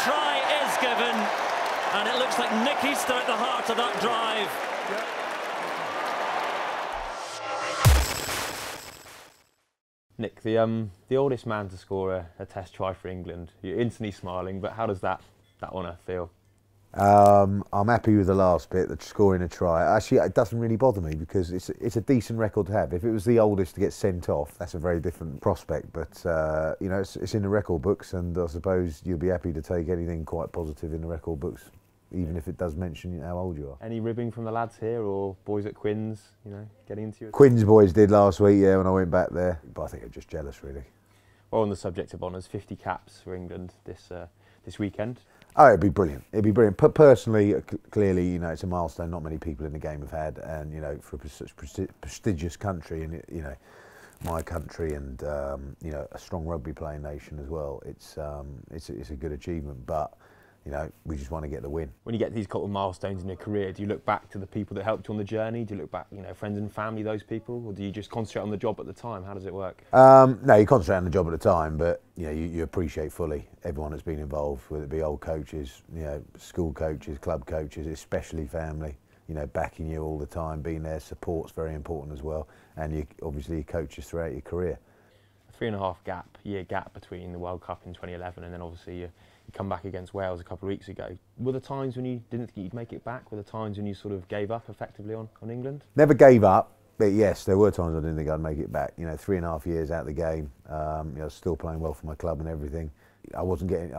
try is given, and it looks like Nicky's still at the heart of that drive. Nick, the oldest man to score a Test try for England, you're instantly smiling, but how does that honour feel? I'm happy with the last bit, the scoring a try. Actually, it doesn't really bother me because it's a decent record to have. If it was the oldest to get sent off, that's a very different prospect. But you know, it's in the record books, and I suppose you'll be happy to take anything quite positive in the record books, even if it does mention how old you are. Any ribbing from the lads here, or boys at Quinn's, you know, getting into it? Quinn's boys did last week, yeah, when I went back there. But I think they're just jealous, really. Well, on the subject of honours, 50 caps for England this weekend. Oh, it'd be brilliant. It'd be brilliant. But personally, clearly, you know, it's a milestone not many people in the game have had, and you know, for such prestigious country, and you know, my country, and you know, a strong rugby playing nation as well. It's a good achievement, but you know, we just want to get the win. When you get these couple of milestones in your career, do you look back to the people that helped you on the journey? Do you look back, you know, friends and family, those people, or do you just concentrate on the job at the time? How does it work? No, you concentrate on the job at the time, but you know, you appreciate fully everyone that's been involved, whether it be old coaches, you know, school coaches, club coaches, especially family. You know, backing you all the time, being there. Support's very important as well, and you obviously your coaches throughout your career. 3.5 year gap between the World Cup in 2011 and then obviously you come back against Wales a couple of weeks ago. Were there times when you didn't think you'd make it back? Were there times when you sort of gave up effectively on England? Never gave up, but yes, there were times I didn't think I'd make it back. You know, 3.5 years out of the game, you know, still playing well for my club and everything. I wasn't getting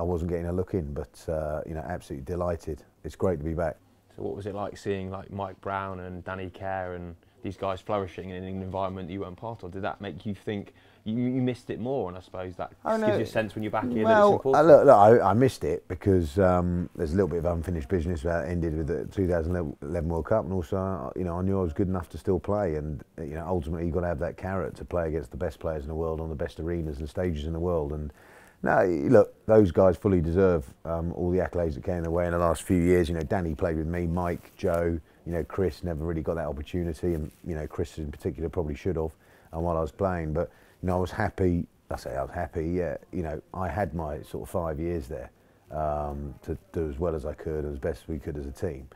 a look in, but you know, absolutely delighted. It's great to be back. So what was it like seeing like Mike Brown and Danny Kerr and these guys flourishing in an environment that you weren't part of? Did that make you think you missed it more? And I suppose that gives you a sense when you're back here that it's important. Look, I missed it because there's a little bit of unfinished business that ended with the 2011 World Cup, and also, you know, I knew I was good enough to still play, and you know, ultimately you've got to have that carrot to play against the best players in the world on the best arenas and stages in the world. And no, look, those guys fully deserve all the accolades that came their way in the last few years. You know, Danny played with me, Mike, Joe, you know, Chris never really got that opportunity, and you know, Chris in particular probably should have, and while I was playing, but you know, I was happy. I say I was happy. Yeah, you know, I had my sort of 5 years there to do as well as I could, as best we could as a team.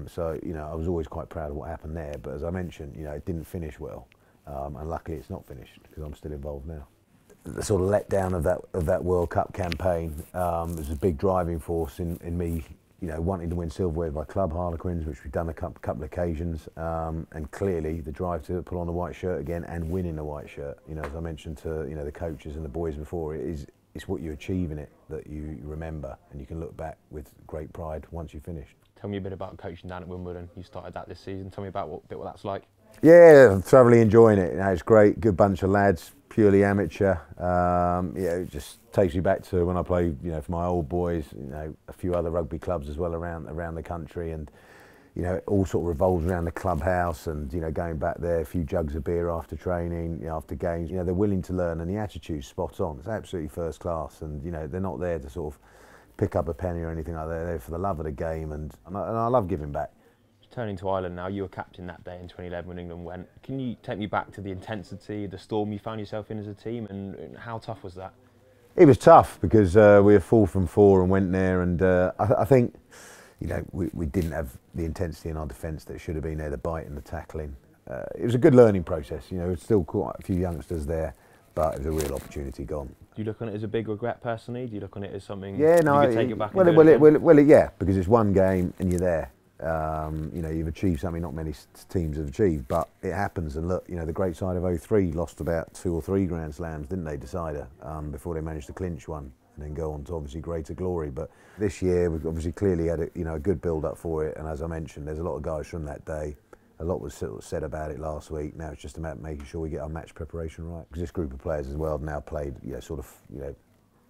So you know, I was always quite proud of what happened there. But as I mentioned, you know, it didn't finish well, and luckily it's not finished because I'm still involved now. The sort of letdown of that World Cup campaign was a big driving force in me, you know, wanting to win silverware with my club, Harlequins, which we've done a couple of occasions, and clearly the drive to put on the white shirt again and win in the white shirt. You know, as I mentioned to, you know, the coaches and the boys before, it's what you achieve in it that you remember, and you can look back with great pride once you finish. Tell me a bit about coaching down at Wimbledon. You started that this season. Tell me about what that's like. Yeah, I'm thoroughly enjoying it. You know, it's great, good bunch of lads, purely amateur. Yeah, it just takes me back to when I played, you know, for my old boys, you know, a few other rugby clubs as well around the country, and you know, it all sort of revolves around the clubhouse, and you know, going back there, a few jugs of beer after training, you know, after games. You know, they're willing to learn, and the attitude's spot on. It's absolutely first class, and you know, they're not there to sort of pick up a penny or anything like that. They're there for the love of the game, and I love giving back. Turning to Ireland now, you were captain that day in 2011 when England went. Can you take me back to the intensity, the storm you found yourself in as a team, and how tough was that? It was tough because we were 4 from 4 and went there, and I think, you know, we didn't have the intensity in our defence that should have been there, the bite and the tackling. It was a good learning process, you know, there's still quite a few youngsters there, but it was a real opportunity gone. Do you look on it as a big regret personally? Do you look on it as something you could take it back and yeah, because it's one game and you're there. You know, you've achieved something not many teams have achieved, but it happens. And look, you know, the great side of 03 lost about 2 or 3 Grand Slams, didn't they, decider, before they managed to clinch one and then go on to obviously greater glory. But this year we've obviously clearly had a good build up for it, and as I mentioned, there's a lot of guys from that day. A lot was sort of said about it last week. Now it's just about making sure we get our match preparation right, because this group of players as well have now played, you know, sort of, you know,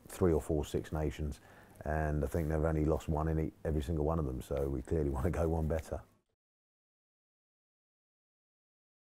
3 or 4 Six Nations, and I think they've only lost one in every single one of them, so we clearly want to go one better.